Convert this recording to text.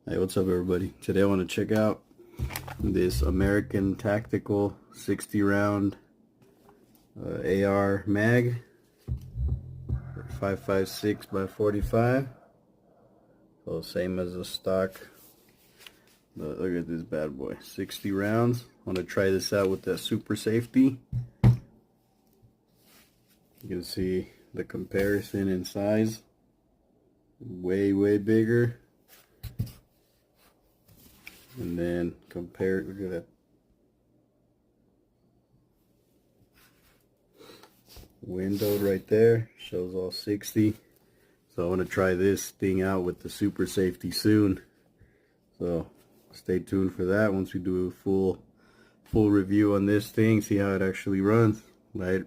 Hey, what's up everybody? Today I want to check out this American Tactical 60 round AR mag, 5.56 by 45. So same as the stock, but look at this bad boy, 60 rounds. I want to try this out with that super safety. You can see the comparison in size, way bigger. And then compare it, look at that window right there, shows all 60. So I want to try this thing out with the super safety soon. So stay tuned for that once we do a full review on this thing, see how it actually runs. Right.